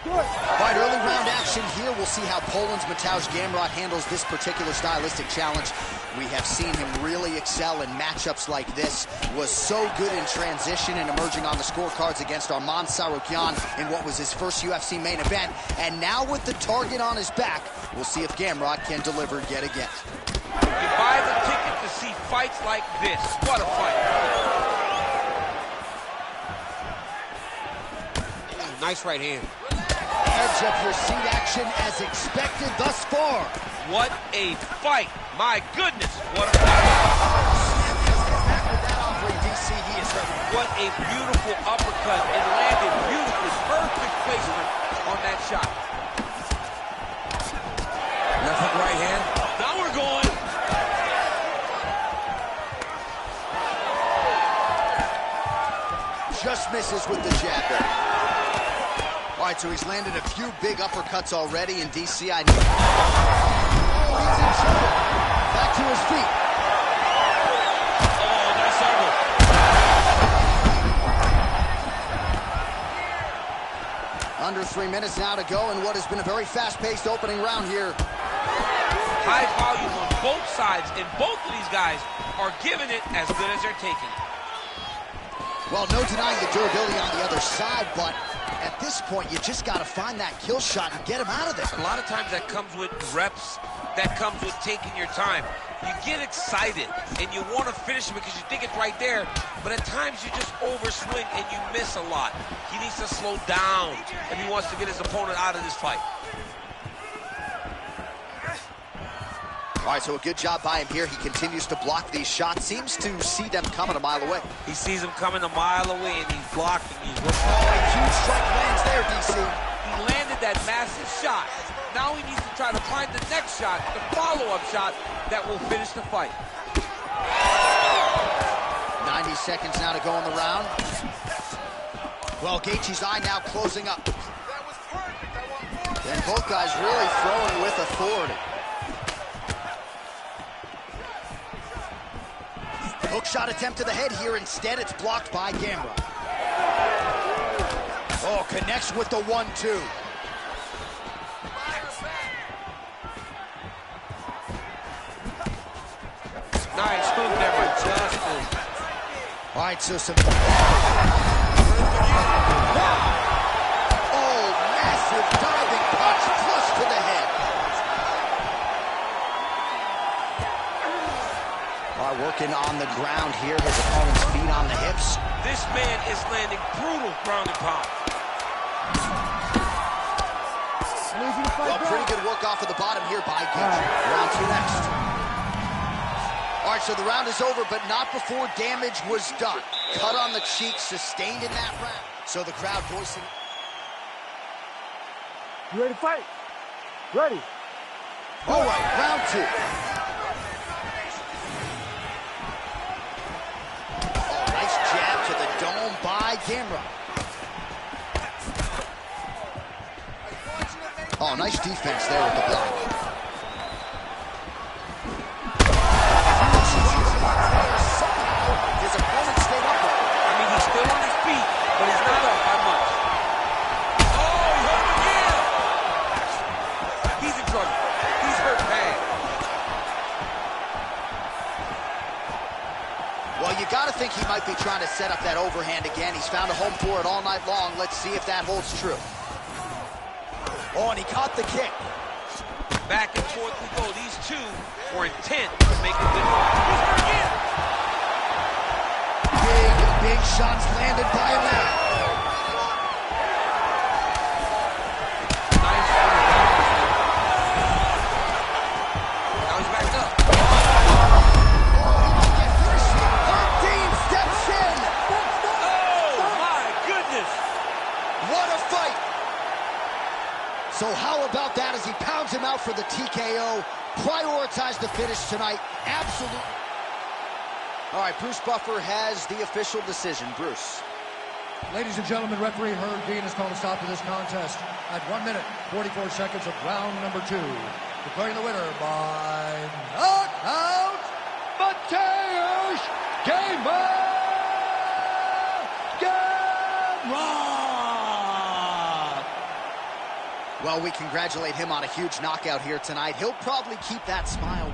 B: Do it.
C: All right, early round action here. We'll see how Poland's Mateusz Gamrot handles this particular stylistic challenge. We have seen him really excel in matchups like this. Was so good in transition and emerging on the scorecards against Arman Tsarukyan in what was his first UFC main event. And now with the target on his back, we'll see if Gamrot can deliver yet again.
D: You buy the ticket to see fights like this. What a fight. Nice right hand.
C: Edge of your seat action as expected thus far.
D: What a fight. My goodness, what a fight. What a beautiful uppercut. It landed beautifully. Perfect placement on that shot. Left hook, right hand. Now we're going.
C: Just misses with the jab there. All right, so he's landed a few big uppercuts already in DC. Oh, he's in trouble. Back to his feet.
D: Oh, nice elbow.
C: Under 3 minutes now to go in what has been a very fast-paced opening round here.
D: High volume on both sides, and both of these guys are giving it as good as they're taking it.
C: Well, no denying the durability on the other side, but at this point, you just got to find that kill shot and get him out of there.
D: A lot of times that comes with reps, that comes with taking your time. You get excited, and you want to finish it because you think it's right there, but at times you just overswing and you miss a lot. He needs to slow down if he wants to get his opponent out of this fight.
C: All right, so a good job by him here. He continues to block these shots. Seems to see them coming a mile away.
D: He sees them coming a mile away, and he's blocking. He's working.
C: Oh, a huge strike lands there, DC.
D: He landed that massive shot. Now he needs to try to find the next shot, the follow-up shot that will finish the fight.
C: 90 seconds now to go in the round. Well, Gaethje's eye now closing up. And both guys really throwing with authority. Hook shot attempt to the head here. Instead, it's blocked by Gamrot. Oh, connects with the 1-2.
D: Nice hook there by Justin.
C: All right, so some... Oh, massive diving punch flush to the head. All right, working on the ground here. His opponent's feet on the hips.
D: This man is landing brutal ground and pound.
C: Well, pretty good work off of the bottom here by Gaethje. Round 2 next. All right, so the round is over, but not before damage was done. Cut on the cheek, sustained in that round. So the crowd voicing...
B: You ready to fight? Ready.
C: All right, round 2. Oh, nice jab to the dome by Gamrot. Oh, nice defense there with the block. His opponent stayed upright.
D: I mean, he's still on his feet, but
C: you got to think he might be trying to set up that overhand again. He's found a home for it all night long. Let's see if that holds true. Oh, and he caught the kick.
D: Back and forth we go. These two were intent to make a good one.
C: Big shots landed by him there.
D: Nice. Now he's backed up.
C: Dean steps in.
D: Oh, my goodness.
C: What a fight. So how about that as he pounds him out for the TKO? Prioritize the finish tonight. Absolutely. All right, Bruce Buffer has the official decision. Bruce.
H: Ladies and gentlemen, referee Herb Dean has called a stop to this contest at 1 minute, 44 seconds of round number 2. Declaring the winner by knockout, Mateusz Gamrot!
C: Well, we congratulate him on a huge knockout here tonight. He'll probably keep that smile.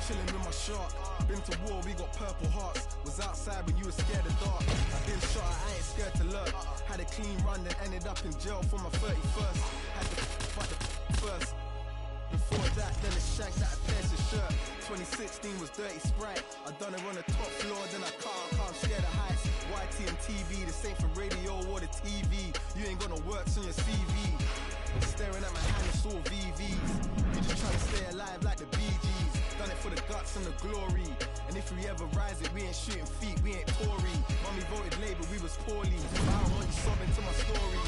F: Chilling with my shark. Been to war, we got purple hearts. Was outside when you were scared of dark. I've been shot, I ain't scared to lurk. Had a clean run, then ended up in jail for my 31st. Had to fight the first. Before that, then a shank that pierced his shirt. 2016 was Dirty Sprite. I done it on the top floor, then I can't scared of heights. YT and TV, the same for radio or the TV. You ain't got no works on your CV. Staring at my hand, it's all VVs. You just trying to stay alive like the Bee Gees. Done it for the guts and the glory. And if we ever rise it, we ain't shooting feet, we ain't Tory. Mommy voted Labour, we was poorly. But I don't want you sobbing to my story.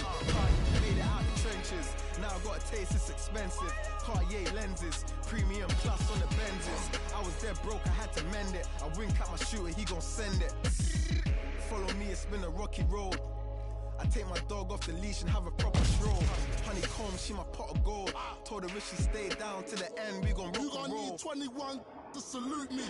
F: Made it out the trenches. Now I got a taste, it's expensive. Cartier lenses, premium plus on the Benzes. I was dead broke, I had to mend it. I wink at my shooter, he gon' send it. Follow me, it's been a rocky road. I take my dog off the leash and have a proper stroll. Honeycomb, she my pot of gold. Told her if she stayed down to the end, we gon' rock and roll.
N: You gon' need 21 to salute me.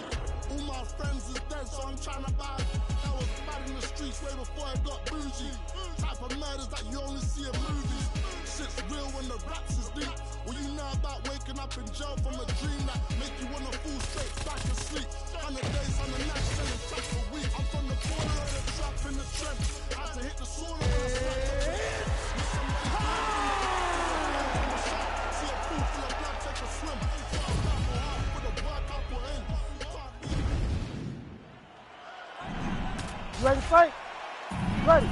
N: All my friends is dead, so I'm trying to buy. I was bad in the streets way before I got bougie. Type of murders that you only see in movies. Shit's real when the raps is deep. What you know about waking up in jail from a dream that make you wanna fall straight back to sleep. 100 days on the night, selling tracks a week. I'm from the corner of the trap in the trench. Had to hit the sauna when I slapped the trench. See a pool full of blood, take a swim.
B: You ready to fight? Ready.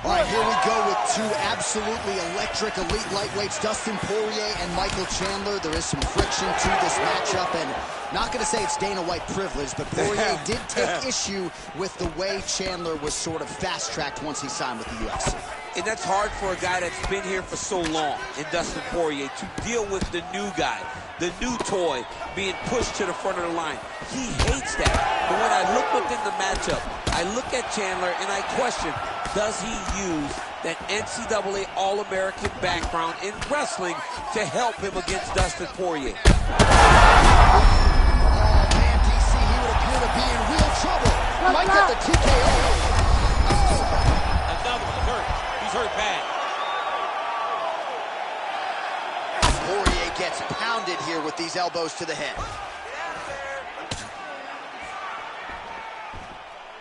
C: All right, here we go with two absolutely electric elite lightweights, Dustin Poirier and Michael Chandler. There is some friction to this matchup, and not going to say it's Dana White privilege, but Poirier did take issue with the way Chandler was sort of fast-tracked once he signed with the UFC.
D: And that's hard for a guy that's been here for so long in Dustin Poirier to deal with the new guy, the new toy being pushed to the front of the line. He hates that. But when I look within the matchup, I look at Chandler and I question, does he use that NCAA All-American background in wrestling to help him against Dustin Poirier?
C: Oh, man, DC, he would appear to be in real trouble. Might get the TKO.
D: Another one hurt. He's hurt bad.
C: Poirier gets pounded here with these elbows to the head.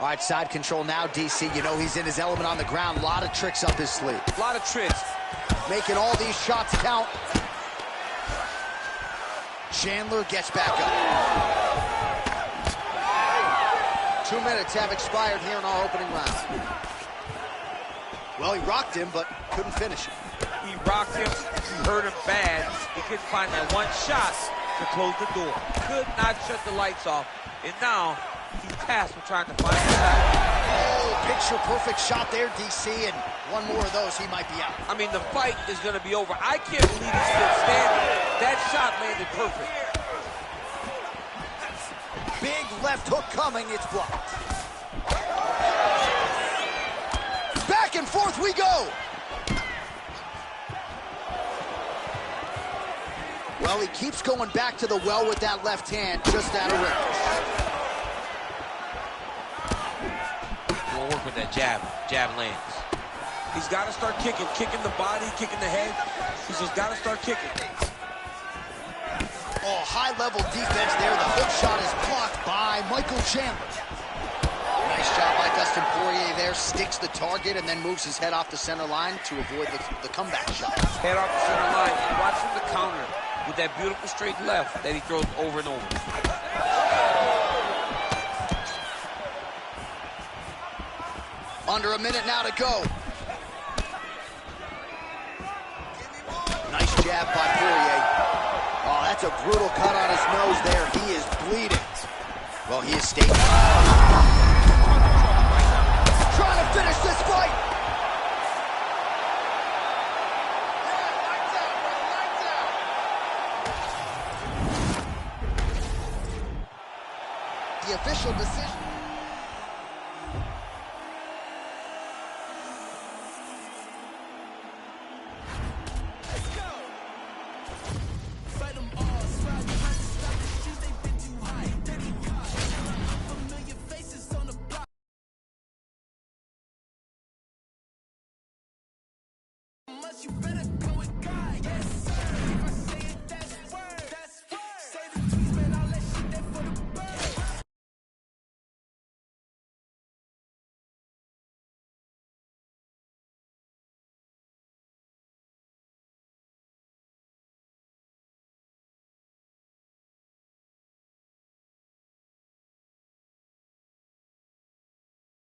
C: All right, side control now, DC. You know he's in his element on the ground. A lot of tricks up his sleeve.
D: A lot of tricks.
C: Making all these shots count. Chandler gets back up. 2 minutes have expired here in our opening round. Well, he rocked him, but couldn't finish him.
D: He rocked him, he hurt him bad. He couldn't find that one shot to close the door. Could not shut the lights off. And now, he's tasked with trying to find the shot.
C: Oh, picture-perfect shot there, DC, and one more of those, he might be out.
D: I mean, the fight is going to be over. I can't believe he's still standing. That shot landed perfect.
C: Big left hook coming, it's blocked. we go. Well, he keeps going back to the well with that left hand, just out of range.
D: We'll work with that jab. Jab lands. He's got to start kicking the body, kicking the head. He's just got to start kicking.
C: Oh, high-level defense there. The hook shot is blocked by Michael Chandler. Nice job by Dustin Poirier there. Sticks the target and then moves his head off the center line to avoid the comeback shot.
D: Head off the center line. Watch him the counter with that beautiful straight left that he throws over and over.
C: Under a minute now to go. Nice jab by Poirier. Oh, that's a brutal cut on his nose there. He is bleeding. Well, he is staying. Trying to finish this fight. The official decision.
A: You